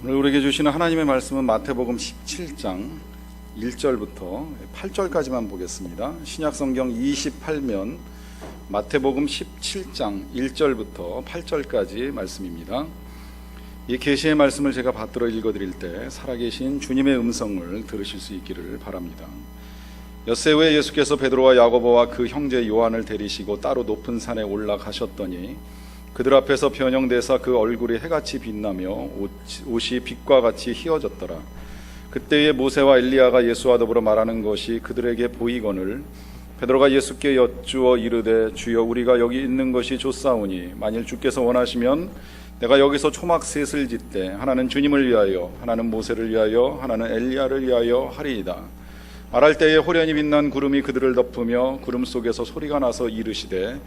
오늘 우리에게 주시는 하나님의 말씀은 마태복음 17장 1절부터 8절까지만 보겠습니다. 신약성경 28면 마태복음 17장 1절부터 8절까지 말씀입니다. 이 계시의 말씀을 제가 받들어 읽어드릴 때 살아계신 주님의 음성을 들으실 수 있기를 바랍니다. 엿새 후에 예수께서 베드로와 야고보와 그 형제 요한을 데리시고 따로 높은 산에 올라가셨더니 그들 앞에서 변형되사 그 얼굴이 해같이 빛나며 옷이 빛과 같이 희어졌더라. 그때에 모세와 엘리야가 예수와 더불어 말하는 것이 그들에게 보이거늘 베드로가 예수께 여쭈어 이르되 주여 우리가 여기 있는 것이 좋사오니 만일 주께서 원하시면 내가 여기서 초막 셋을 짓되 하나는 주님을 위하여 하나는 모세를 위하여 하나는 엘리야를 위하여 하리이다. 말할 때에 호련히 빛난 구름이 그들을 덮으며 구름 속에서 소리가 나서 이르시되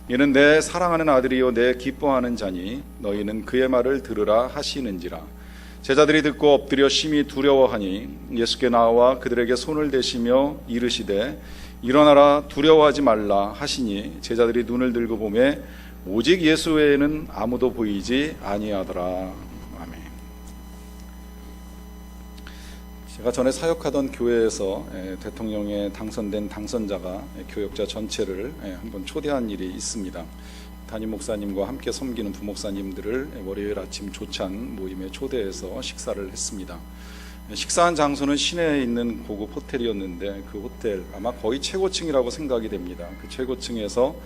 이는 내 사랑하는 아들이요 내 기뻐하는 자니 너희는 그의 말을 들으라 하시는지라. 제자들이 듣고 엎드려 심히 두려워하니 예수께 나와 그들에게 손을 대시며 이르시되 일어나라 두려워하지 말라 하시니 제자들이 눈을 들고 보매 오직 예수 외에는 아무도 보이지 아니하더라. 아멘. 제가 전에 사역하던 교회에서 대통령에 당선된 당선자가 교역자 전체를 한번 초대한 일이 있습니다. 담임 목사님과 함께 섬기는 부목사님들을 월요일 아침 조찬 모임에 초대해서 식사를 했습니다. 식사한 장소는 시내에 있는 고급 호텔이었는데 그 호텔 아마 거의 최고층이라고 생각이 됩니다. 그 최고층에서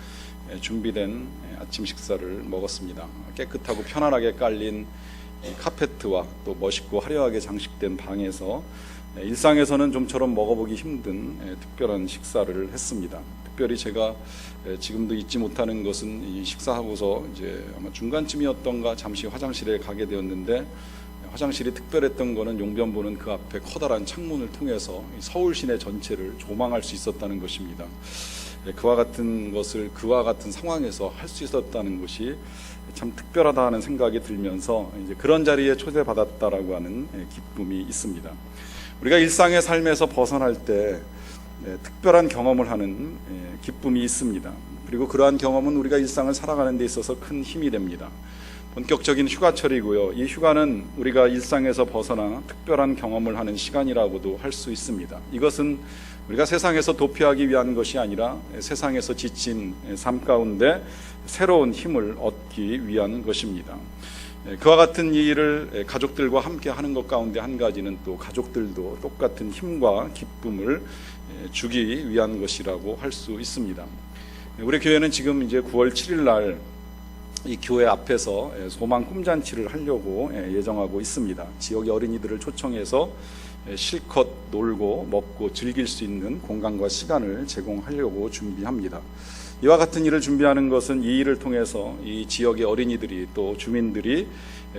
준비된 아침 식사를 먹었습니다. 깨끗하고 편안하게 깔린 카페트와 또 멋있고 화려하게 장식된 방에서 일상에서는 좀처럼 먹어보기 힘든 특별한 식사를 했습니다. 특별히 제가 지금도 잊지 못하는 것은 이 식사하고서 이제 아마 중간쯤이었던가 잠시 화장실에 가게 되었는데 화장실이 특별했던 거는 용변 보는 그 앞에 커다란 창문을 통해서 서울 시내 전체를 조망할 수 있었다는 것입니다. 그와 같은 것을 그와 같은 상황에서 할 수 있었다는 것이 참 특별하다 하는 생각이 들면서 이제 그런 자리에 초대받았다라고 하는 기쁨이 있습니다. 우리가 일상의 삶에서 벗어날 때 특별한 경험을 하는 기쁨이 있습니다. 그리고 그러한 경험은 우리가 일상을 살아가는 데 있어서 큰 힘이 됩니다. 본격적인 휴가철이고요. 이 휴가는 우리가 일상에서 벗어나 특별한 경험을 하는 시간이라고도 할 수 있습니다. 이것은 우리가 세상에서 도피하기 위한 것이 아니라 세상에서 지친 삶 가운데 새로운 힘을 얻기 위한 것입니다. 그와 같은 이 일을 가족들과 함께 하는 것 가운데 한 가지는 또 가족들도 똑같은 힘과 기쁨을 주기 위한 것이라고 할 수 있습니다. 우리 교회는 지금 이제 9월 7일 날 이 교회 앞에서 소망 꿈잔치를 하려고 예정하고 있습니다. 지역의 어린이들을 초청해서 실컷 놀고 먹고 즐길 수 있는 공간과 시간을 제공하려고 준비합니다. 이와 같은 일을 준비하는 것은 이 일을 통해서 이 지역의 어린이들이 또 주민들이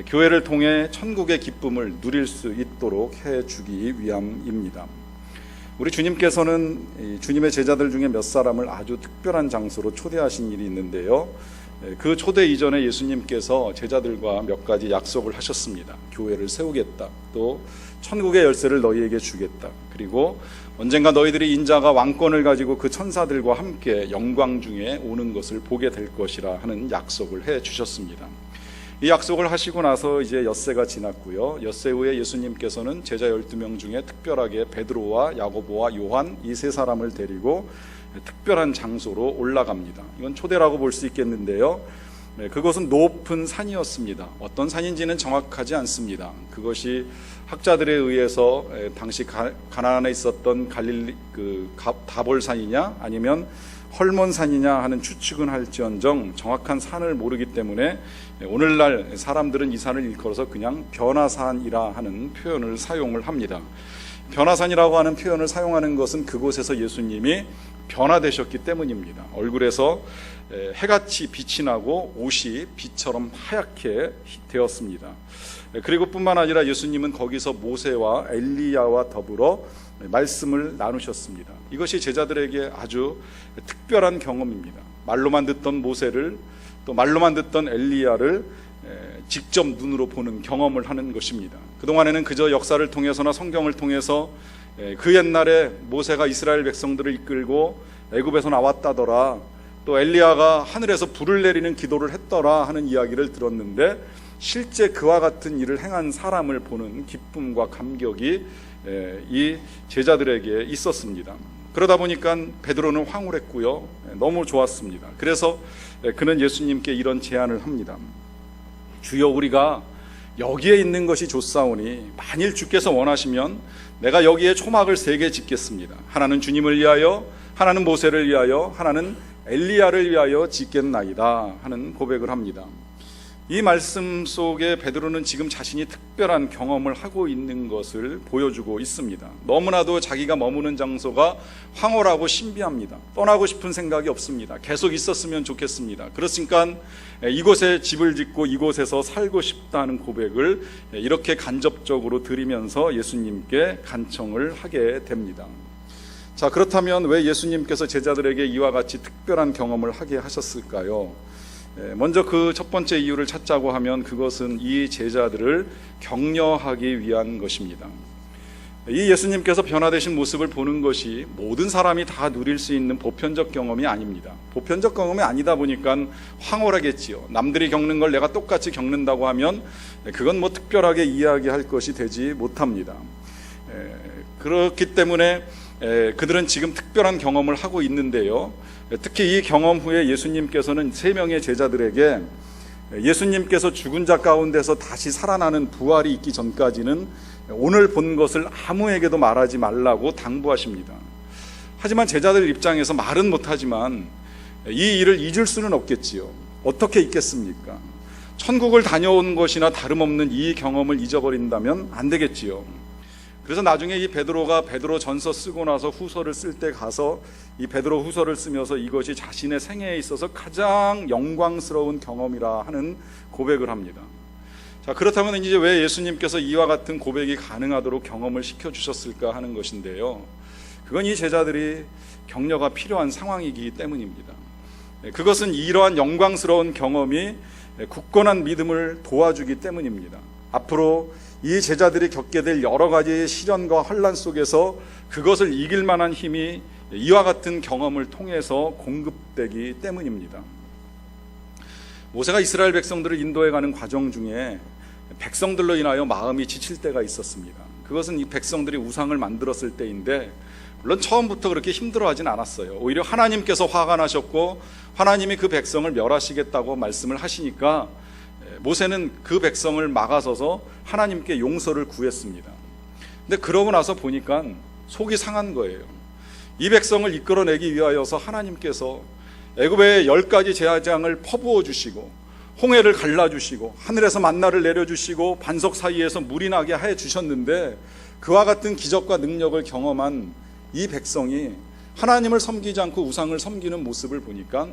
교회를 통해 천국의 기쁨을 누릴 수 있도록 해주기 위함입니다. 우리 주님께서는 주님의 제자들 중에 몇 사람을 아주 특별한 장소로 초대하신 일이 있는데요. 그 초대 이전에 예수님께서 제자들과 몇 가지 약속을 하셨습니다. 교회를 세우겠다. 또 천국의 열쇠를 너희에게 주겠다. 그리고 언젠가 너희들이 인자가 왕권을 가지고 그 천사들과 함께 영광 중에 오는 것을 보게 될 것이라 하는 약속을 해 주셨습니다. 이 약속을 하시고 나서 이제 엿새가 지났고요. 엿새 후에 예수님께서는 제자 12명 중에 특별하게 베드로와 야고보와 요한 이 세 사람을 데리고 특별한 장소로 올라갑니다. 이건 초대라고 볼 수 있겠는데요. 그것은 높은 산이었습니다. 어떤 산인지는 정확하지 않습니다. 그것이 학자들에 의해서 당시 가나안에 있었던 다볼산이냐 아니면 헐몬산이냐 하는 추측은 할지언정 정확한 산을 모르기 때문에 오늘날 사람들은 이 산을 일컬어서 그냥 변화산이라 하는 표현을 사용을 합니다. 변화산이라고 하는 표현을 사용하는 것은 그곳에서 예수님이 변화되셨기 때문입니다. 얼굴에서 해같이 빛이 나고 옷이 빛처럼 하얗게 되었습니다. 그리고 뿐만 아니라 예수님은 거기서 모세와 엘리야와 더불어 말씀을 나누셨습니다. 이것이 제자들에게 아주 특별한 경험입니다. 말로만 듣던 모세를 또 말로만 듣던 엘리야를 직접 눈으로 보는 경험을 하는 것입니다. 그동안에는 그저 역사를 통해서나 성경을 통해서 그 옛날에 모세가 이스라엘 백성들을 이끌고 애굽에서 나왔다더라, 또 엘리야가 하늘에서 불을 내리는 기도를 했더라 하는 이야기를 들었는데 실제 그와 같은 일을 행한 사람을 보는 기쁨과 감격이 이 제자들에게 있었습니다. 그러다 보니까 베드로는 황홀했고요, 너무 좋았습니다. 그래서 그는 예수님께 이런 제안을 합니다. 주여, 우리가 여기에 있는 것이 좋사오니 만일 주께서 원하시면 내가 여기에 초막을 3개 짓겠습니다. 하나는 주님을 위하여, 하나는 모세를 위하여, 하나는 엘리야를 위하여 짓겠나이다 하는 고백을 합니다. 이 말씀 속에 베드로는 지금 자신이 특별한 경험을 하고 있는 것을 보여주고 있습니다. 너무나도 자기가 머무는 장소가 황홀하고 신비합니다. 떠나고 싶은 생각이 없습니다. 계속 있었으면 좋겠습니다. 그렇으니까 이곳에 집을 짓고 이곳에서 살고 싶다는 고백을 이렇게 간접적으로 드리면서 예수님께 간청을 하게 됩니다. 자, 그렇다면 왜 예수님께서 제자들에게 이와 같이 특별한 경험을 하게 하셨을까요? 먼저 그 첫 번째 이유를 찾자고 하면 그것은 이 제자들을 격려하기 위한 것입니다. 이 예수님께서 변화되신 모습을 보는 것이 모든 사람이 다 누릴 수 있는 보편적 경험이 아닙니다. 보편적 경험이 아니다 보니까 황홀하겠지요. 남들이 겪는 걸 내가 똑같이 겪는다고 하면 그건 뭐 특별하게 이야기할 것이 되지 못합니다. 그렇기 때문에 그들은 지금 특별한 경험을 하고 있는데요, 특히 이 경험 후에 예수님께서는 3명의 제자들에게 예수님께서 죽은 자 가운데서 다시 살아나는 부활이 있기 전까지는 오늘 본 것을 아무에게도 말하지 말라고 당부하십니다. 하지만 제자들 입장에서 말은 못하지만 이 일을 잊을 수는 없겠지요. 어떻게 잊겠습니까? 천국을 다녀온 것이나 다름없는 이 경험을 잊어버린다면 안 되겠지요. 그래서 나중에 이 베드로가 베드로 전서 쓰고 나서 후서를 쓸 때 가서 이 베드로 후서를 쓰면서 이것이 자신의 생애에 있어서 가장 영광스러운 경험이라 하는 고백을 합니다. 자, 그렇다면 이제 왜 예수님께서 이와 같은 고백이 가능하도록 경험을 시켜주셨을까 하는 것인데요, 그건 이 제자들이 격려가 필요한 상황이기 때문입니다. 그것은 이러한 영광스러운 경험이 굳건한 믿음을 도와주기 때문입니다. 앞으로 이 제자들이 겪게 될 여러 가지의 시련과 환난 속에서 그것을 이길 만한 힘이 이와 같은 경험을 통해서 공급되기 때문입니다. 모세가 이스라엘 백성들을 인도해가는 과정 중에 백성들로 인하여 마음이 지칠 때가 있었습니다. 그것은 이 백성들이 우상을 만들었을 때인데, 물론 처음부터 그렇게 힘들어하진 않았어요. 오히려 하나님께서 화가 나셨고 하나님이 그 백성을 멸하시겠다고 말씀을 하시니까 모세는 그 백성을 막아서서 하나님께 용서를 구했습니다. 근데 그러고 나서 보니까 속이 상한 거예요. 이 백성을 이끌어내기 위하여서 하나님께서 애굽의 10가지 재앙을 퍼부어 주시고 홍해를 갈라주시고 하늘에서 만나를 내려주시고 반석 사이에서 물이 나게 해 주셨는데, 그와 같은 기적과 능력을 경험한 이 백성이 하나님을 섬기지 않고 우상을 섬기는 모습을 보니까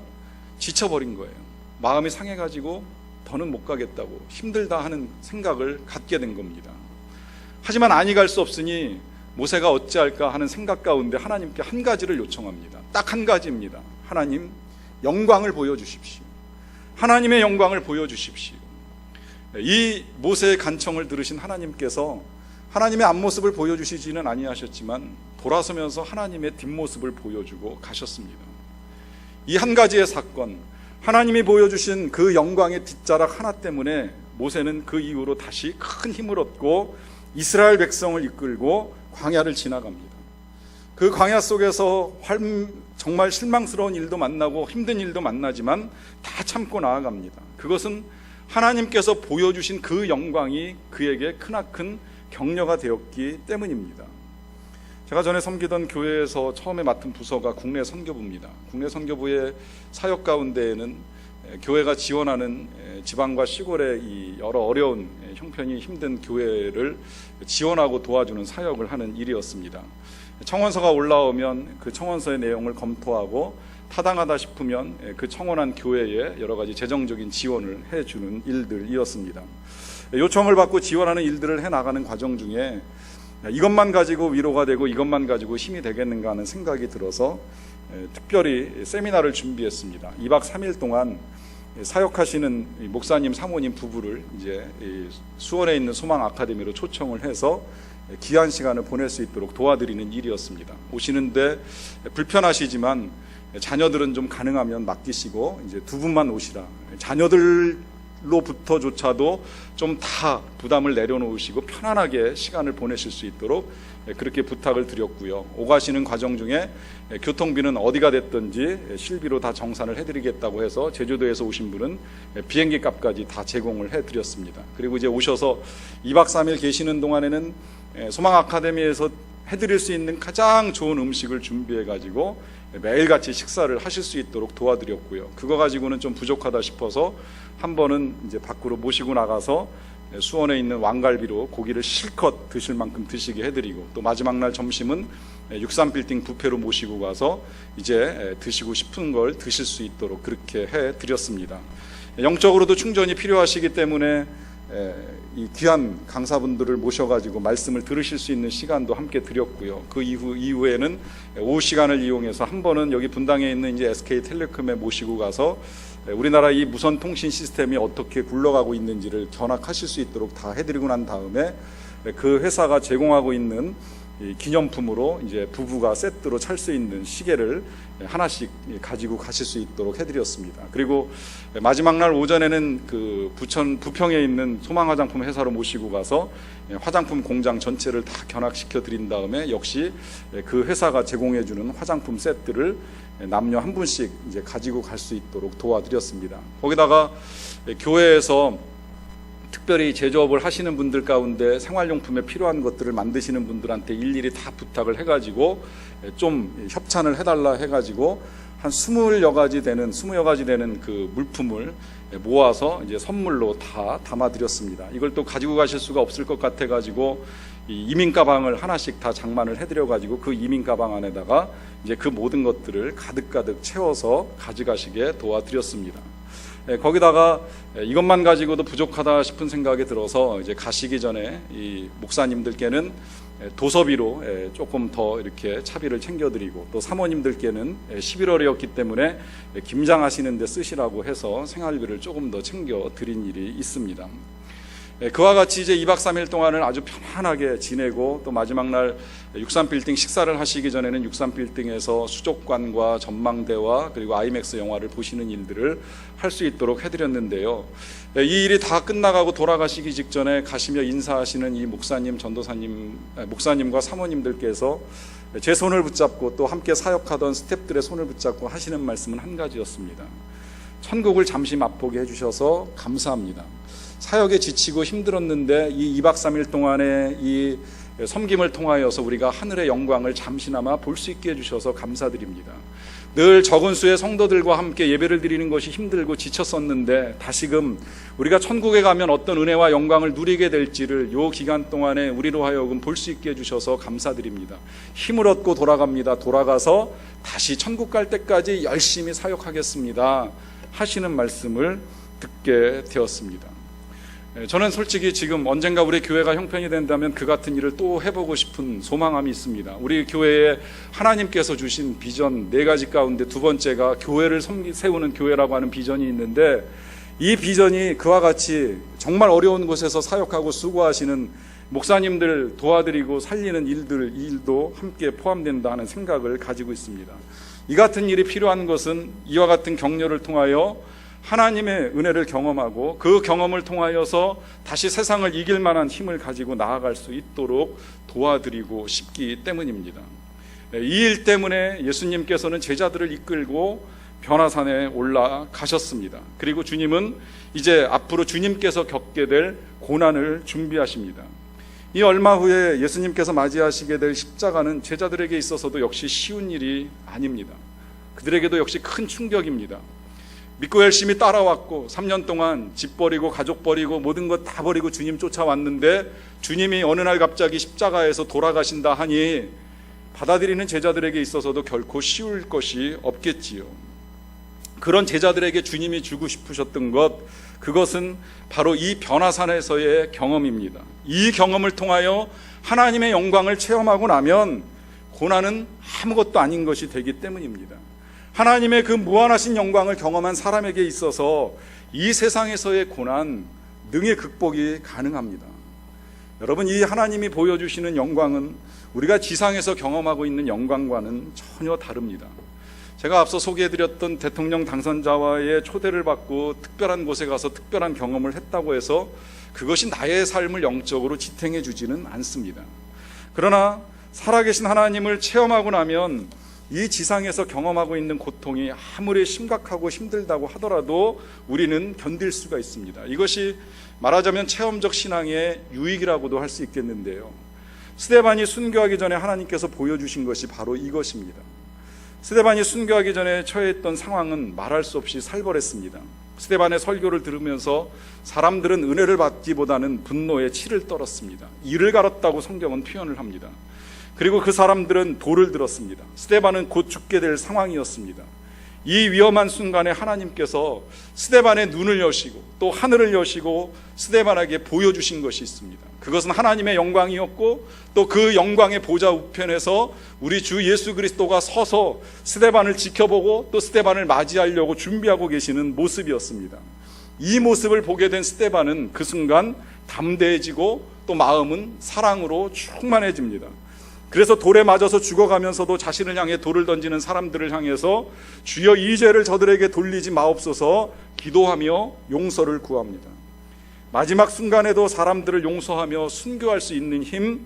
지쳐버린 거예요. 마음이 상해가지고 더는 못 가겠다고 힘들다 하는 생각을 갖게 된 겁니다. 하지만 아니 갈 수 없으니 모세가 어찌할까 하는 생각 가운데 하나님께 한 가지를 요청합니다. 딱 한 가지입니다. 하나님, 영광을 보여주십시오. 하나님의 영광을 보여주십시오. 이 모세의 간청을 들으신 하나님께서 하나님의 앞모습을 보여주시지는 아니하셨지만 돌아서면서 하나님의 뒷모습을 보여주고 가셨습니다. 이 한 가지의 사건, 하나님이 보여주신 그 영광의 뒷자락 하나 때문에 모세는 그 이후로 다시 큰 힘을 얻고 이스라엘 백성을 이끌고 광야를 지나갑니다. 그 광야 속에서 정말 실망스러운 일도 만나고 힘든 일도 만나지만 다 참고 나아갑니다. 그것은 하나님께서 보여주신 그 영광이 그에게 크나큰 격려가 되었기 때문입니다. 제가 전에 섬기던 교회에서 처음에 맡은 부서가 국내 선교부입니다. 국내 선교부의 사역 가운데에는 교회가 지원하는 지방과 시골의 이 여러 어려운 형편이 힘든 교회를 지원하고 도와주는 사역을 하는 일이었습니다. 청원서가 올라오면 그 청원서의 내용을 검토하고 타당하다 싶으면 그 청원한 교회에 여러 가지 재정적인 지원을 해주는 일들이었습니다. 요청을 받고 지원하는 일들을 해나가는 과정 중에 이것만 가지고 위로가 되고 이것만 가지고 힘이 되겠는가 하는 생각이 들어서 특별히 세미나를 준비했습니다. 2박 3일 동안 사역하시는 목사님, 사모님 부부를 이제 수원에 있는 소망 아카데미로 초청을 해서 귀한 시간을 보낼 수 있도록 도와드리는 일이었습니다. 오시는데 불편하시지만 자녀들은 좀 가능하면 맡기시고 이제 두 분만 오시라. 자녀들로 시간으로부터조차도 좀 다 부담을 내려놓으시고 편안하게 시간을 보내실 수 있도록 그렇게 부탁을 드렸고요. 오가시는 과정 중에 교통비는 어디가 됐든지 실비로 다 정산을 해드리겠다고 해서 제주도에서 오신 분은 비행기 값까지 다 제공을 해드렸습니다. 그리고 이제 오셔서 2박 3일 계시는 동안에는 소망 아카데미에서 해드릴 수 있는 가장 좋은 음식을 준비해가지고 매일같이 식사를 하실 수 있도록 도와드렸고요. 그거 가지고는 좀 부족하다 싶어서 한 번은 이제 밖으로 모시고 나가서 수원에 있는 왕갈비로 고기를 실컷 드실 만큼 드시게 해드리고, 또 마지막 날 점심은 63빌딩 뷔페로 모시고 가서 이제 드시고 싶은 걸 드실 수 있도록 그렇게 해드렸습니다. 영적으로도 충전이 필요하시기 때문에 이 귀한 강사분들을 모셔가지고 말씀을 들으실 수 있는 시간도 함께 드렸고요. 그 이후에는 오후 시간을 이용해서 한 번은 여기 분당에 있는 이제 SK텔레콤에 모시고 가서 우리나라 이 무선 통신 시스템이 어떻게 굴러가고 있는지를 견학하실 수 있도록 다 해드리고 난 다음에 그 회사가 제공하고 있는 이 기념품으로 이제 부부가 세트로 찰 수 있는 시계를 하나씩 가지고 가실 수 있도록 해드렸습니다. 그리고 마지막 날 오전에는 그 부평에 있는 소망 화장품 회사로 모시고 가서 화장품 공장 전체를 다 견학시켜 드린 다음에 역시 그 회사가 제공해주는 화장품 세트를 남녀 한 분씩 이제 가지고 갈 수 있도록 도와드렸습니다. 거기다가 교회에서 특별히 제조업을 하시는 분들 가운데 생활용품에 필요한 것들을 만드시는 분들한테 일일이 다 부탁을 해가지고 좀 협찬을 해달라 해가지고 한 20여 가지 되는 그 물품을 모아서 이제 선물로 다 담아드렸습니다. 이걸 또 가지고 가실 수가 없을 것 같아가지고 이 이민 가방을 하나씩 다 장만을 해드려가지고 그 이민 가방 안에다가 이제 그 모든 것들을 가득가득 채워서 가져가시게 도와드렸습니다. 거기다가 이것만 가지고도 부족하다 싶은 생각이 들어서 이제 가시기 전에 이 목사님들께는 도서비로 조금 더 이렇게 차비를 챙겨드리고, 또 사모님들께는 11월이었기 때문에 김장하시는 데 쓰시라고 해서 생활비를 조금 더 챙겨드린 일이 있습니다. 그와 같이 이제 2박 3일 동안을 아주 편안하게 지내고, 또 마지막 날 63빌딩 식사를 하시기 전에는 63빌딩에서 수족관과 전망대와 그리고 아이맥스 영화를 보시는 일들을 할 수 있도록 해드렸는데요. 이 일이 다 끝나가고 돌아가시기 직전에 가시며 인사하시는 이 목사님, 전도사님, 목사님과 사모님들께서 제 손을 붙잡고 또 함께 사역하던 스태프들의 손을 붙잡고 하시는 말씀은 한 가지였습니다. 천국을 잠시 맛보게 해주셔서 감사합니다. 사역에 지치고 힘들었는데 이 2박 3일 동안의 이 섬김을 통하여서 우리가 하늘의 영광을 잠시나마 볼 수 있게 해주셔서 감사드립니다. 늘 적은 수의 성도들과 함께 예배를 드리는 것이 힘들고 지쳤었는데 다시금 우리가 천국에 가면 어떤 은혜와 영광을 누리게 될지를 이 기간 동안에 우리로 하여금 볼 수 있게 해주셔서 감사드립니다. 힘을 얻고 돌아갑니다. 돌아가서 다시 천국 갈 때까지 열심히 사역하겠습니다 하시는 말씀을 듣게 되었습니다. 저는 솔직히 지금 언젠가 우리 교회가 형편이 된다면 그 같은 일을 또 해보고 싶은 소망함이 있습니다. 우리 교회에 하나님께서 주신 비전 4가지 가운데 2번째가 교회를 세우는 교회라고 하는 비전이 있는데, 이 비전이 그와 같이 정말 어려운 곳에서 사역하고 수고하시는 목사님들 도와드리고 살리는 일도 함께 포함된다 하는 생각을 가지고 있습니다. 이 같은 일이 필요한 것은 이와 같은 격려를 통하여 하나님의 은혜를 경험하고 그 경험을 통하여서 다시 세상을 이길 만한 힘을 가지고 나아갈 수 있도록 도와드리고 싶기 때문입니다. 이 일 때문에 예수님께서는 제자들을 이끌고 변화산에 올라가셨습니다. 그리고 주님은 이제 앞으로 주님께서 겪게 될 고난을 준비하십니다. 이 얼마 후에 예수님께서 맞이하시게 될 십자가는 제자들에게 있어서도 역시 쉬운 일이 아닙니다. 그들에게도 역시 큰 충격입니다. 믿고 열심히 따라왔고 3년 동안 집 버리고 가족 버리고 모든 것 다 버리고 주님 쫓아왔는데 주님이 어느 날 갑자기 십자가에서 돌아가신다 하니 받아들이는 제자들에게 있어서도 결코 쉬울 것이 없겠지요. 그런 제자들에게 주님이 주고 싶으셨던 것, 그것은 바로 이 변화산에서의 경험입니다. 이 경험을 통하여 하나님의 영광을 체험하고 나면 고난은 아무것도 아닌 것이 되기 때문입니다. 하나님의 그 무한하신 영광을 경험한 사람에게 있어서 이 세상에서의 고난 능히 극복이 가능합니다. 여러분, 이 하나님이 보여주시는 영광은 우리가 지상에서 경험하고 있는 영광과는 전혀 다릅니다. 제가 앞서 소개해드렸던 대통령 당선자와의 초대를 받고 특별한 곳에 가서 특별한 경험을 했다고 해서 그것이 나의 삶을 영적으로 지탱해 주지는 않습니다. 그러나 살아계신 하나님을 체험하고 나면 이 지상에서 경험하고 있는 고통이 아무리 심각하고 힘들다고 하더라도 우리는 견딜 수가 있습니다. 이것이 말하자면 체험적 신앙의 유익이라고도 할 수 있겠는데요. 스데반이 순교하기 전에 하나님께서 보여주신 것이 바로 이것입니다. 스데반이 순교하기 전에 처해있던 상황은 말할 수 없이 살벌했습니다. 스데반의 설교를 들으면서 사람들은 은혜를 받기보다는 분노에 치를 떨었습니다. 이를 갈았다고 성경은 표현을 합니다. 그리고 그 사람들은 돌을 들었습니다. 스데반은 곧 죽게 될 상황이었습니다. 이 위험한 순간에 하나님께서 스데반의 눈을 여시고 또 하늘을 여시고 스데반에게 보여주신 것이 있습니다. 그것은 하나님의 영광이었고 또 그 영광의 보좌 우편에서 우리 주 예수 그리스도가 서서 스데반을 지켜보고 또 스데반을 맞이하려고 준비하고 계시는 모습이었습니다. 이 모습을 보게 된 스데반은 그 순간 담대해지고 또 마음은 사랑으로 충만해집니다. 그래서 돌에 맞아서 죽어가면서도 자신을 향해 돌을 던지는 사람들을 향해서 주여 이 죄를 저들에게 돌리지 마옵소서 기도하며 용서를 구합니다. 마지막 순간에도 사람들을 용서하며 순교할 수 있는 힘,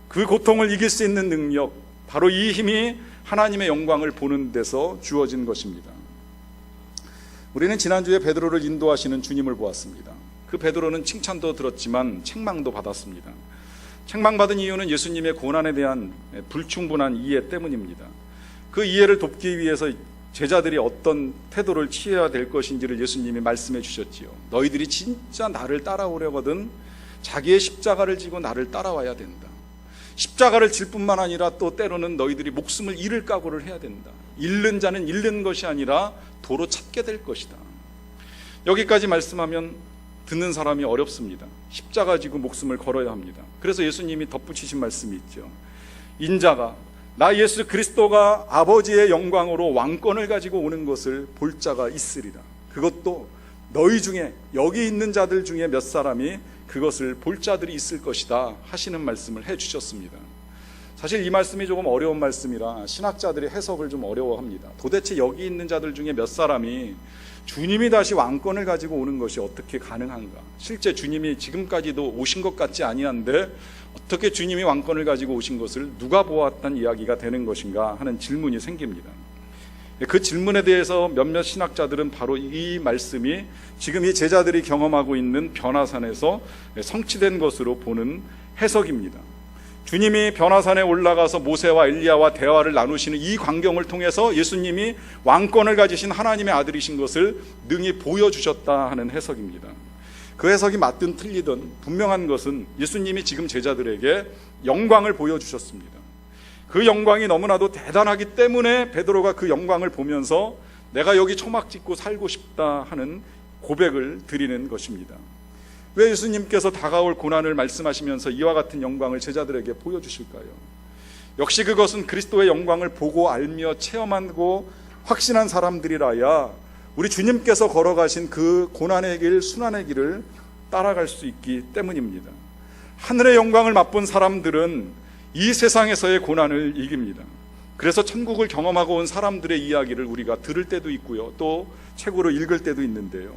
그 고통을 이길 수 있는 능력, 바로 이 힘이 하나님의 영광을 보는 데서 주어진 것입니다. 우리는 지난주에 베드로를 인도하시는 주님을 보았습니다. 그 베드로는 칭찬도 들었지만 책망도 받았습니다. 책망받은 이유는 예수님의 고난에 대한 불충분한 이해 때문입니다. 그 이해를 돕기 위해서 제자들이 어떤 태도를 취해야 될 것인지를 예수님이 말씀해 주셨지요. 너희들이 진짜 나를 따라오려거든 자기의 십자가를 지고 나를 따라와야 된다. 십자가를 질 뿐만 아니라 또 때로는 너희들이 목숨을 잃을 각오를 해야 된다. 잃는 자는 잃는 것이 아니라 도로 찾게 될 것이다. 여기까지 말씀하면 듣는 사람이 어렵습니다. 십자가 지고 목숨을 걸어야 합니다. 그래서 예수님이 덧붙이신 말씀이 있죠. 인자가 나 예수 그리스도가 아버지의 영광으로 왕권을 가지고 오는 것을 볼 자가 있으리라. 그것도 너희 중에 여기 있는 자들 중에 몇 사람이 그것을 볼 자들이 있을 것이다 하시는 말씀을 해주셨습니다. 사실 이 말씀이 조금 어려운 말씀이라 신학자들이 해석을 좀 어려워합니다. 도대체 여기 있는 자들 중에 몇 사람이 주님이 다시 왕권을 가지고 오는 것이 어떻게 가능한가? 실제 주님이 지금까지도 오신 것 같지 아니한데 어떻게 주님이 왕권을 가지고 오신 것을 누가 보았다는 이야기가 되는 것인가 하는 질문이 생깁니다. 그 질문에 대해서 몇몇 신학자들은 바로 이 말씀이 지금 이 제자들이 경험하고 있는 변화산에서 성취된 것으로 보는 해석입니다. 주님이 변화산에 올라가서 모세와 엘리야와 대화를 나누시는 이 광경을 통해서 예수님이 왕권을 가지신 하나님의 아들이신 것을 능히 보여주셨다 하는 해석입니다. 그 해석이 맞든 틀리든 분명한 것은 예수님이 지금 제자들에게 영광을 보여주셨습니다. 그 영광이 너무나도 대단하기 때문에 베드로가 그 영광을 보면서 내가 여기 초막 짓고 살고 싶다 하는 고백을 드리는 것입니다. 왜 예수님께서 다가올 고난을 말씀하시면서 이와 같은 영광을 제자들에게 보여주실까요? 역시 그것은 그리스도의 영광을 보고 알며 체험하고 확신한 사람들이라야 우리 주님께서 걸어가신 그 고난의 길, 순환의 길을 따라갈 수 있기 때문입니다. 하늘의 영광을 맛본 사람들은 이 세상에서의 고난을 이깁니다. 그래서 천국을 경험하고 온 사람들의 이야기를 우리가 들을 때도 있고요, 또 책으로 읽을 때도 있는데요,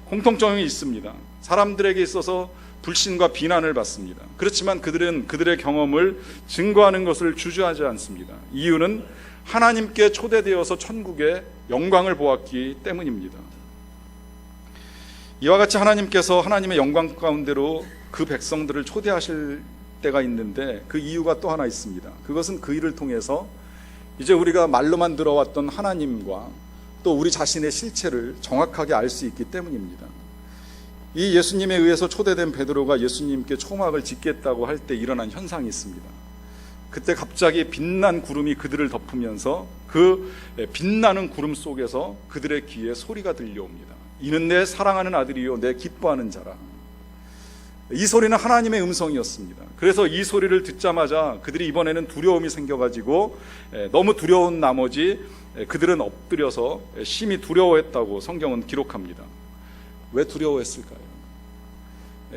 공통점이 있습니다. 사람들에게 있어서 불신과 비난을 받습니다. 그렇지만 그들은 그들의 경험을 증거하는 것을 주저하지 않습니다. 이유는 하나님께 초대되어서 천국의 영광을 보았기 때문입니다. 이와 같이 하나님께서 하나님의 영광 가운데로 그 백성들을 초대하실 때가 있는데 그 이유가 또 하나 있습니다. 그것은 그 일을 통해서 이제 우리가 말로만 들어왔던 하나님과 또 우리 자신의 실체를 정확하게 알 수 있기 때문입니다. 이 예수님에 의해서 초대된 베드로가 예수님께 초막을 짓겠다고 할 때 일어난 현상이 있습니다. 그때 갑자기 빛난 구름이 그들을 덮으면서 그 빛나는 구름 속에서 그들의 귀에 소리가 들려옵니다. 이는 내 사랑하는 아들이요 내 기뻐하는 자라. 이 소리는 하나님의 음성이었습니다. 그래서 이 소리를 듣자마자 그들이 이번에는 두려움이 생겨가지고 너무 두려운 나머지 그들은 엎드려서 심히 두려워했다고 성경은 기록합니다. 왜 두려워했을까요?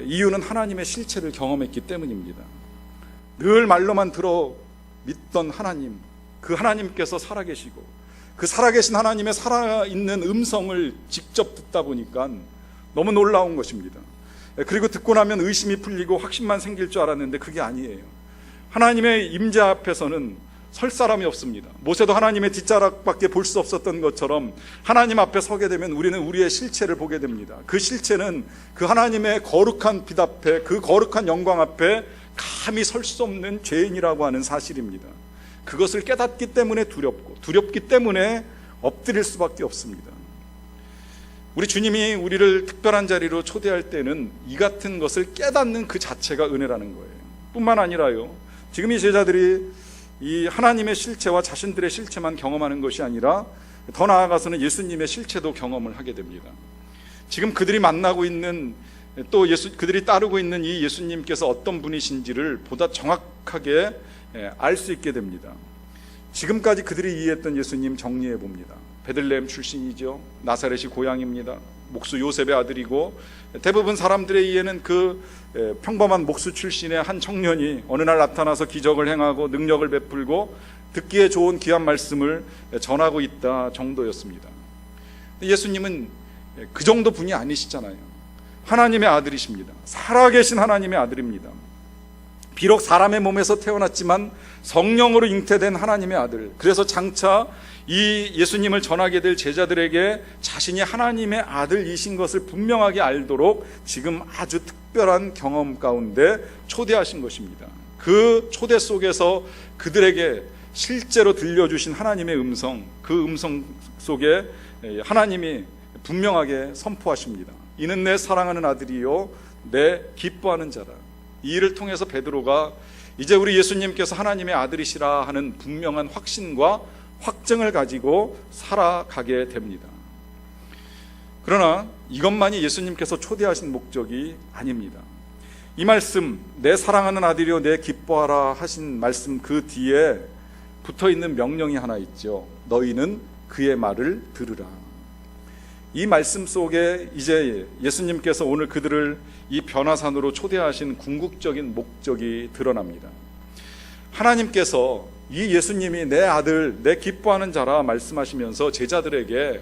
이유는 하나님의 실체를 경험했기 때문입니다. 늘 말로만 들어 믿던 하나님, 그 하나님께서 살아계시고 그 살아계신 하나님의 살아있는 음성을 직접 듣다 보니까 너무 놀라운 것입니다. 그리고 듣고 나면 의심이 풀리고 확신만 생길 줄 알았는데 그게 아니에요. 하나님의 임재 앞에서는 설 사람이 없습니다. 모세도 하나님의 뒷자락밖에 볼 수 없었던 것처럼 하나님 앞에 서게 되면 우리는 우리의 실체를 보게 됩니다. 그 실체는 그 하나님의 거룩한 빛 앞에, 그 거룩한 영광 앞에 감히 설 수 없는 죄인이라고 하는 사실입니다. 그것을 깨닫기 때문에 두렵기 때문에 엎드릴 수밖에 없습니다. 우리 주님이 우리를 특별한 자리로 초대할 때는 이 같은 것을 깨닫는 그 자체가 은혜라는 거예요. 뿐만 아니라요, 지금 이 제자들이 이 하나님의 실체와 자신들의 실체만 경험하는 것이 아니라 더 나아가서는 예수님의 실체도 경험을 하게 됩니다. 지금 그들이 만나고 있는, 또 그들이 따르고 있는 이 예수님께서 어떤 분이신지를 보다 정확하게 알 수 있게 됩니다. 지금까지 그들이 이해했던 예수님 정리해 봅니다. 베들레헴 출신이죠. 나사렛이 고향입니다. 목수 요셉의 아들이고, 대부분 사람들의 이해는 그 평범한 목수 출신의 한 청년이 어느 날 나타나서 기적을 행하고 능력을 베풀고 듣기에 좋은 귀한 말씀을 전하고 있다 정도였습니다. 예수님은 그 정도 분이 아니시잖아요. 하나님의 아들이십니다. 살아계신 하나님의 아들입니다. 비록 사람의 몸에서 태어났지만 성령으로 잉태된 하나님의 아들. 그래서 장차 이 예수님을 전하게 될 제자들에게 자신이 하나님의 아들이신 것을 분명하게 알도록 지금 아주 특별한 경험 가운데 초대하신 것입니다. 그 초대 속에서 그들에게 실제로 들려주신 하나님의 음성, 그 음성 속에 하나님이 분명하게 선포하십니다. 이는 내 사랑하는 아들이요 내 기뻐하는 자라. 이 일을 통해서 베드로가 이제 우리 예수님께서 하나님의 아들이시라 하는 분명한 확신과 확증을 가지고 살아가게 됩니다. 그러나 이것만이 예수님께서 초대하신 목적이 아닙니다. 이 말씀, 내 사랑하는 아들이요 내 기뻐하라 하신 말씀 그 뒤에 붙어있는 명령이 하나 있죠. 너희는 그의 말을 들으라. 이 말씀 속에 이제 예수님께서 오늘 그들을 이 변화산으로 초대하신 궁극적인 목적이 드러납니다. 하나님께서 이 예수님이 내 아들, 내 기뻐하는 자라 말씀하시면서 제자들에게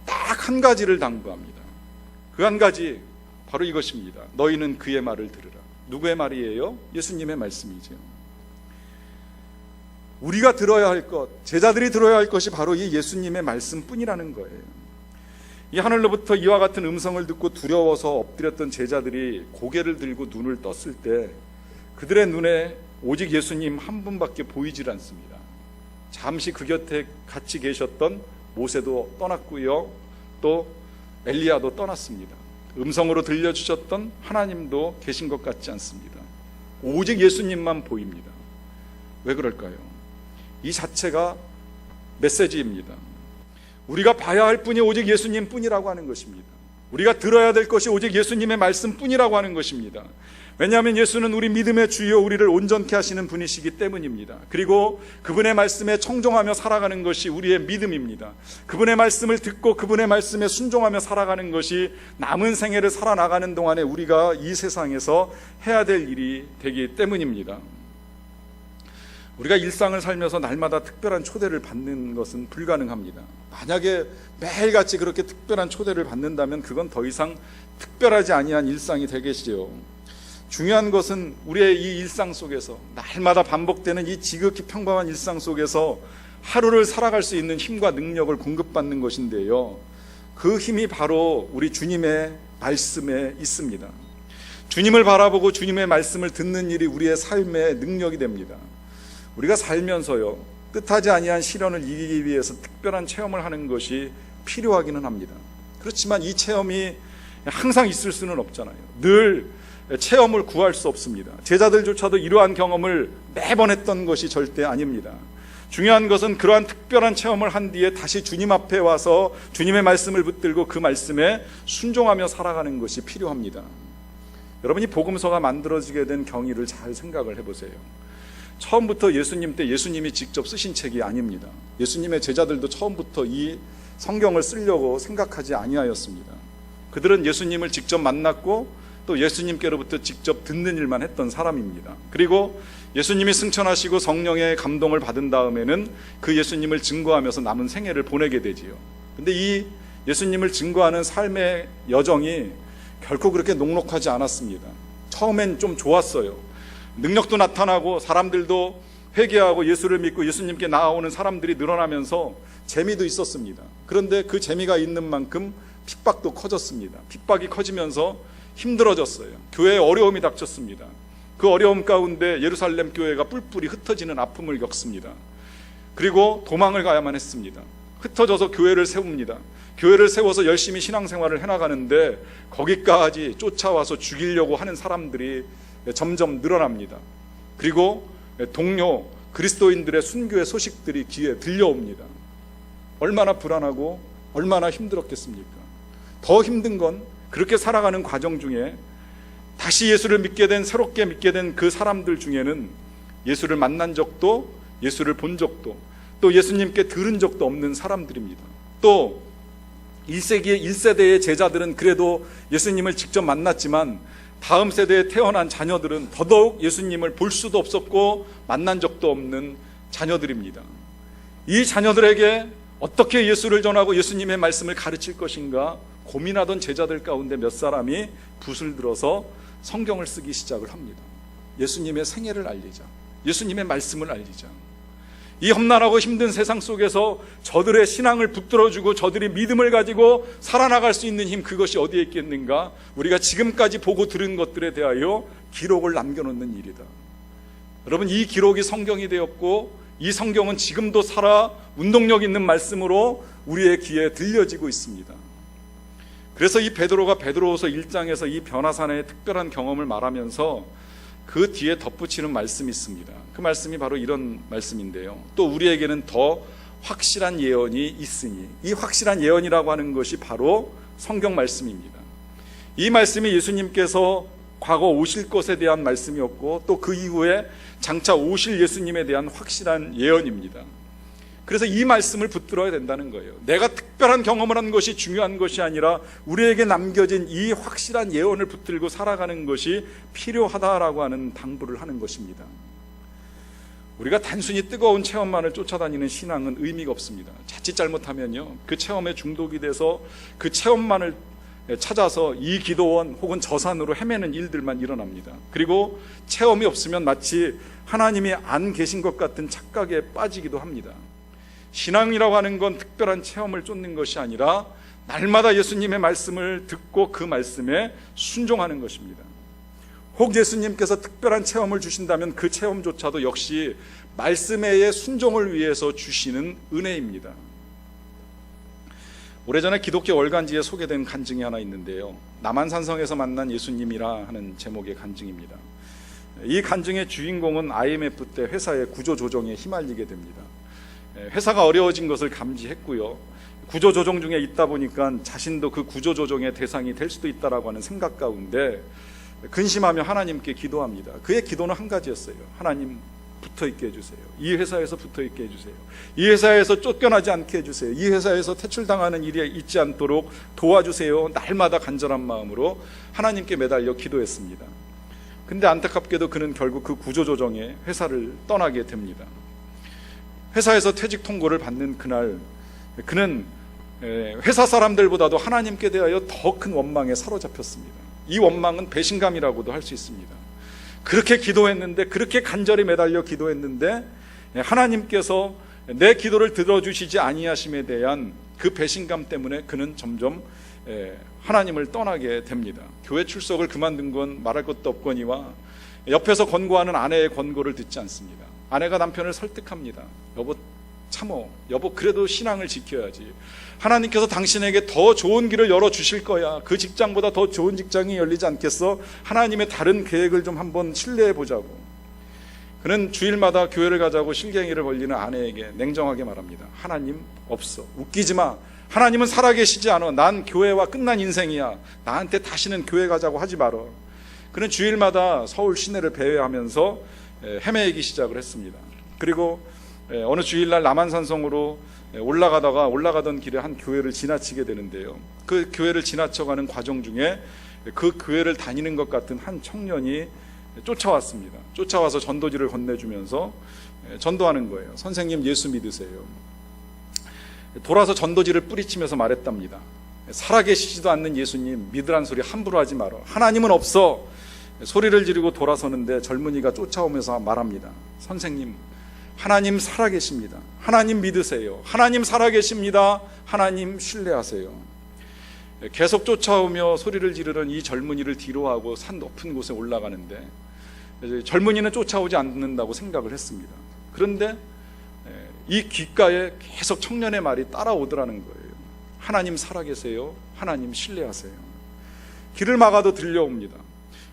딱 한 가지를 당부합니다. 그 한 가지 바로 이것입니다. 너희는 그의 말을 들으라. 누구의 말이에요? 예수님의 말씀이죠. 우리가 들어야 할 것, 제자들이 들어야 할 것이 바로 이 예수님의 말씀뿐이라는 거예요. 이 하늘로부터 이와 같은 음성을 듣고 두려워서 엎드렸던 제자들이 고개를 들고 눈을 떴을 때 그들의 눈에 오직 예수님 한 분밖에 보이질 않습니다. 잠시 그 곁에 같이 계셨던 모세도 떠났고요, 또 엘리야도 떠났습니다. 음성으로 들려주셨던 하나님도 계신 것 같지 않습니다. 오직 예수님만 보입니다. 왜 그럴까요? 이 자체가 메시지입니다. 우리가 봐야 할 분이 오직 예수님 뿐이라고 하는 것입니다. 우리가 들어야 될 것이 오직 예수님의 말씀 뿐이라고 하는 것입니다. 왜냐하면 예수는 우리 믿음의 주여, 우리를 온전케 하시는 분이시기 때문입니다. 그리고 그분의 말씀에 청종하며 살아가는 것이 우리의 믿음입니다. 그분의 말씀을 듣고 그분의 말씀에 순종하며 살아가는 것이 남은 생애를 살아나가는 동안에 우리가 이 세상에서 해야 될 일이 되기 때문입니다. 우리가 일상을 살면서 날마다 특별한 초대를 받는 것은 불가능합니다. 만약에 매일같이 그렇게 특별한 초대를 받는다면 그건 더 이상 특별하지 아니한 일상이 되겠지요. 중요한 것은 우리의 이 일상 속에서 날마다 반복되는 이 지극히 평범한 일상 속에서 하루를 살아갈 수 있는 힘과 능력을 공급받는 것인데요, 그 힘이 바로 우리 주님의 말씀에 있습니다. 주님을 바라보고 주님의 말씀을 듣는 일이 우리의 삶의 능력이 됩니다. 우리가 살면서요, 뜻하지 아니한 시련을 이기기 위해서 특별한 체험을 하는 것이 필요하기는 합니다. 그렇지만 이 체험이 항상 있을 수는 없잖아요. 늘 체험을 구할 수 없습니다. 제자들조차도 이러한 경험을 매번 했던 것이 절대 아닙니다. 중요한 것은 그러한 특별한 체험을 한 뒤에 다시 주님 앞에 와서 주님의 말씀을 붙들고 그 말씀에 순종하며 살아가는 것이 필요합니다. 여러분이 복음서가 만들어지게 된 경위를 잘 생각을 해보세요. 처음부터 예수님 때 예수님이 직접 쓰신 책이 아닙니다. 예수님의 제자들도 처음부터 이 성경을 쓰려고 생각하지 아니하였습니다. 그들은 예수님을 직접 만났고 또 예수님께로부터 직접 듣는 일만 했던 사람입니다. 그리고 예수님이 승천하시고 성령의 감동을 받은 다음에는 그 예수님을 증거하면서 남은 생애를 보내게 되지요. 근데 이 예수님을 증거하는 삶의 여정이 결코 그렇게 녹록하지 않았습니다. 처음엔 좀 좋았어요. 능력도 나타나고 사람들도 회개하고 예수를 믿고 예수님께 나아오는 사람들이 늘어나면서 재미도 있었습니다. 그런데 그 재미가 있는 만큼 핍박도 커졌습니다. 핍박이 커지면서 힘들어졌어요. 교회에 어려움이 닥쳤습니다. 그 어려움 가운데 예루살렘 교회가 뿔뿔이 흩어지는 아픔을 겪습니다. 그리고 도망을 가야만 했습니다. 흩어져서 교회를 세웁니다. 교회를 세워서 열심히 신앙생활을 해나가는데 거기까지 쫓아와서 죽이려고 하는 사람들이 점점 늘어납니다. 그리고 동료 그리스도인들의 순교의 소식들이 귀에 들려옵니다. 얼마나 불안하고 얼마나 힘들었겠습니까? 더 힘든 건 그렇게 살아가는 과정 중에 다시 예수를 믿게 된, 새롭게 믿게 된 그 사람들 중에는 예수를 만난 적도, 예수를 본 적도, 또 예수님께 들은 적도 없는 사람들입니다. 또 1세대의 제자들은 그래도 예수님을 직접 만났지만 다음 세대에 태어난 자녀들은 더더욱 예수님을 볼 수도 없었고 만난 적도 없는 자녀들입니다. 이 자녀들에게 어떻게 예수를 전하고 예수님의 말씀을 가르칠 것인가 고민하던 제자들 가운데 몇 사람이 붓을 들어서 성경을 쓰기 시작을 합니다. 예수님의 생애를 알리자, 예수님의 말씀을 알리자. 이 험난하고 힘든 세상 속에서 저들의 신앙을 붙들어주고 저들이 믿음을 가지고 살아나갈 수 있는 힘, 그것이 어디에 있겠는가? 우리가 지금까지 보고 들은 것들에 대하여 기록을 남겨놓는 일이다. 여러분, 이 기록이 성경이 되었고 이 성경은 지금도 살아 운동력 있는 말씀으로 우리의 귀에 들려지고 있습니다. 그래서 이 베드로가 베드로후서 1장에서 이 변화산의 특별한 경험을 말하면서 그 뒤에 덧붙이는 말씀이 있습니다. 그 말씀이 바로 이런 말씀인데요. 또 우리에게는 더 확실한 예언이 있으니, 이 확실한 예언이라고 하는 것이 바로 성경 말씀입니다. 이 말씀이 예수님께서 과거 오실 것에 대한 말씀이었고 또 그 이후에 장차 오실 예수님에 대한 확실한 예언입니다. 그래서 이 말씀을 붙들어야 된다는 거예요. 내가 특별한 경험을 한 것이 중요한 것이 아니라 우리에게 남겨진 이 확실한 예언을 붙들고 살아가는 것이 필요하다라고 하는 당부를 하는 것입니다. 우리가 단순히 뜨거운 체험만을 쫓아다니는 신앙은 의미가 없습니다. 자칫 잘못하면요, 그 체험에 중독이 돼서 그 체험만을 찾아서 이 기도원 혹은 저 산으로 헤매는 일들만 일어납니다. 그리고 체험이 없으면 마치 하나님이 안 계신 것 같은 착각에 빠지기도 합니다. 신앙이라고 하는 건 특별한 체험을 쫓는 것이 아니라 날마다 예수님의 말씀을 듣고 그 말씀에 순종하는 것입니다. 혹 예수님께서 특별한 체험을 주신다면 그 체험조차도 역시 말씀의 순종을 위해서 주시는 은혜입니다. 오래전에 기독교 월간지에 소개된 간증이 하나 있는데요, 남한산성에서 만난 예수님이라 하는 제목의 간증입니다. 이 간증의 주인공은 IMF 때 회사의 구조조정에 휘말리게 됩니다. 회사가 어려워진 것을 감지했고요, 구조조정 중에 있다 보니까 자신도 그 구조조정의 대상이 될 수도 있다라고 하는 생각 가운데 근심하며 하나님께 기도합니다. 그의 기도는 한 가지였어요. 하나님, 붙어있게 해주세요. 이 회사에서 붙어있게 해주세요. 이 회사에서 쫓겨나지 않게 해주세요. 이 회사에서 퇴출당하는 일이 있지 않도록 도와주세요. 날마다 간절한 마음으로 하나님께 매달려 기도했습니다. 근데 안타깝게도 그는 결국 그 구조조정에 회사를 떠나게 됩니다. 회사에서 퇴직 통보를 받는 그날, 그는 회사 사람들보다도 하나님께 대하여 더 큰 원망에 사로잡혔습니다. 이 원망은 배신감이라고도 할 수 있습니다. 그렇게 기도했는데, 그렇게 간절히 매달려 기도했는데 하나님께서 내 기도를 들어주시지 아니하심에 대한 그 배신감 때문에 그는 점점 하나님을 떠나게 됩니다. 교회 출석을 그만둔 건 말할 것도 없거니와 옆에서 권고하는 아내의 권고를 듣지 않습니다. 아내가 남편을 설득합니다. 여보, 참어. 여보, 그래도 신앙을 지켜야지. 하나님께서 당신에게 더 좋은 길을 열어주실 거야. 그 직장보다 더 좋은 직장이 열리지 않겠어? 하나님의 다른 계획을 좀 한번 신뢰해보자고. 그는 주일마다 교회를 가자고 실갱이를 벌리는 아내에게 냉정하게 말합니다. 하나님 없어. 웃기지 마. 하나님은 살아계시지 않아. 난 교회와 끝난 인생이야. 나한테 다시는 교회 가자고 하지 말어. 그는 주일마다 서울 시내를 배회하면서 헤매기 시작을 했습니다. 그리고 어느 주일날 남한산성으로 올라가던 길에 한 교회를 지나치게 되는데요, 그 교회를 지나쳐가는 과정 중에 그 교회를 다니는 것 같은 한 청년이 쫓아왔습니다. 쫓아와서 전도지를 건네주면서 전도하는 거예요. 선생님, 예수 믿으세요. 돌아서 전도지를 뿌리치면서 말했답니다. 살아계시지도 않는 예수님 믿으란 소리 함부로 하지 마라. 하나님은 없어. 소리를 지르고 돌아서는데 젊은이가 쫓아오면서 말합니다. 선생님, 하나님 살아계십니다. 하나님 믿으세요. 하나님 살아계십니다. 하나님 신뢰하세요. 계속 쫓아오며 소리를 지르는 이 젊은이를 뒤로하고 산 높은 곳에 올라가는데 젊은이는 쫓아오지 않는다고 생각을 했습니다. 그런데 이 귓가에 계속 청년의 말이 따라오더라는 거예요. 하나님 살아계세요. 하나님 신뢰하세요. 길을 막아도 들려옵니다.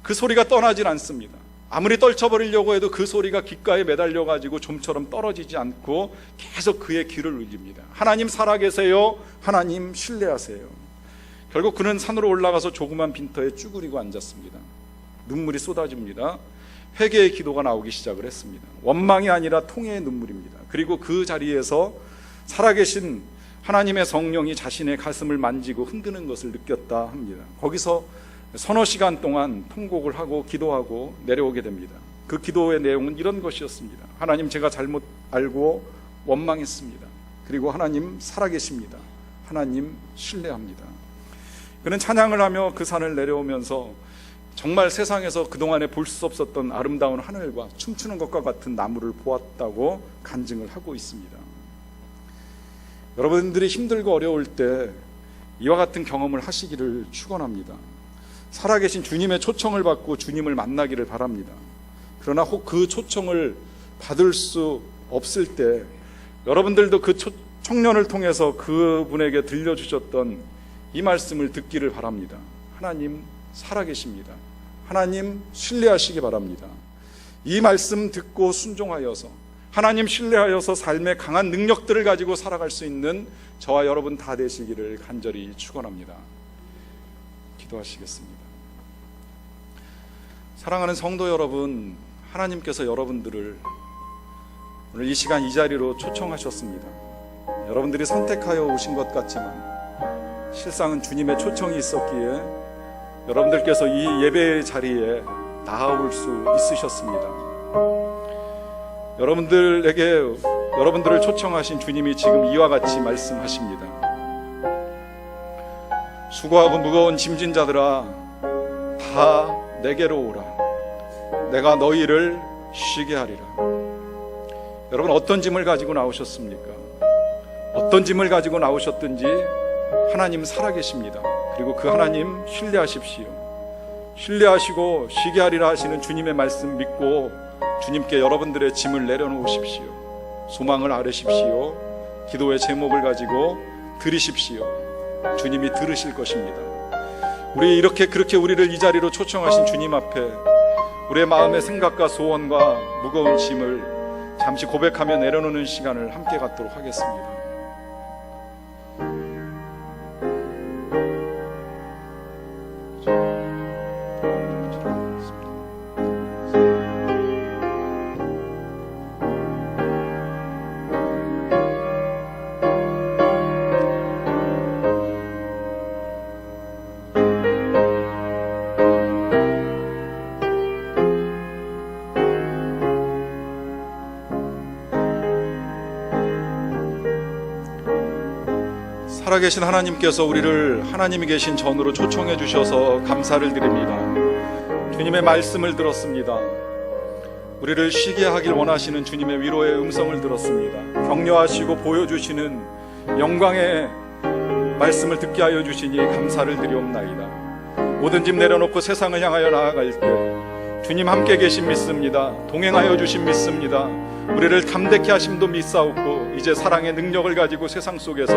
그 소리가 떠나질 않습니다. 아무리 떨쳐버리려고 해도 그 소리가 귓가에 매달려가지고 좀처럼 떨어지지 않고 계속 그의 귀를 울립니다. 하나님 살아계세요. 하나님 신뢰하세요. 결국 그는 산으로 올라가서 조그만 빈터에 쭈그리고 앉았습니다. 눈물이 쏟아집니다. 회개의 기도가 나오기 시작을 했습니다. 원망이 아니라 통회의 눈물입니다. 그리고 그 자리에서 살아계신 하나님의 성령이 자신의 가슴을 만지고 흔드는 것을 느꼈다 합니다. 거기서 서너 시간 동안 통곡을 하고 기도하고 내려오게 됩니다. 그 기도의 내용은 이런 것이었습니다. 하나님, 제가 잘못 알고 원망했습니다. 그리고 하나님 살아계십니다. 하나님 신뢰합니다. 그는 찬양을 하며 그 산을 내려오면서 정말 세상에서 그동안에 볼 수 없었던 아름다운 하늘과 춤추는 것과 같은 나무를 보았다고 간증을 하고 있습니다. 여러분들이 힘들고 어려울 때 이와 같은 경험을 하시기를 축원합니다. 살아계신 주님의 초청을 받고 주님을 만나기를 바랍니다. 그러나 혹 그 초청을 받을 수 없을 때 여러분들도 그 청년을 통해서 그분에게 들려주셨던 이 말씀을 듣기를 바랍니다. 하나님 살아계십니다. 하나님 신뢰하시기 바랍니다. 이 말씀 듣고 순종하여서 하나님 신뢰하여서 삶의 강한 능력들을 가지고 살아갈 수 있는 저와 여러분 다 되시기를 간절히 축원합니다. 기도하시겠습니다. 사랑하는 성도 여러분, 하나님께서 여러분들을 오늘 이 시간 이 자리로 초청하셨습니다. 여러분들이 선택하여 오신 것 같지만 실상은 주님의 초청이 있었기에 여러분들께서 이 예배의 자리에 나아올 수 있으셨습니다. 여러분들을 초청하신 주님이 지금 이와 같이 말씀하십니다. 수고하고 무거운 짐진 자들아, 다 내게로 오라. 내가 너희를 쉬게 하리라. 여러분, 어떤 짐을 가지고 나오셨습니까? 어떤 짐을 가지고 나오셨든지 하나님 살아계십니다. 그리고 그 하나님 신뢰하십시오. 신뢰하시고 쉬게 하리라 하시는 주님의 말씀 믿고 주님께 여러분들의 짐을 내려놓으십시오. 소망을 아뢰십시오. 기도의 제목을 가지고 드리십시오. 주님이 들으실 것입니다. 그렇게 우리를 이 자리로 초청하신 주님 앞에 우리의 마음의 생각과 소원과 무거운 짐을 잠시 고백하며 내려놓는 시간을 함께 갖도록 하겠습니다. 살아계신 하나님께서 우리를 하나님이 계신 전으로 초청해 주셔서 감사를 드립니다. 주님의 말씀을 들었습니다. 우리를 쉬게 하길 원하시는 주님의 위로의 음성을 들었습니다. 격려하시고 보여주시는 영광의 말씀을 듣게 하여 주시니 감사를 드리옵나이다. 모든 짐 내려놓고 세상을 향하여 나아갈 때 주님 함께 계신 믿습니다. 동행하여 주신 믿습니다. 우리를 담대케 하심도 믿사옵고 이제 사랑의 능력을 가지고 세상 속에서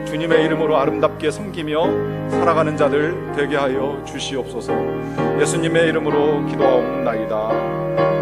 주님의 이름으로 아름답게 섬기며 살아가는 자들 되게 하여 주시옵소서. 예수님의 이름으로 기도하옵나이다.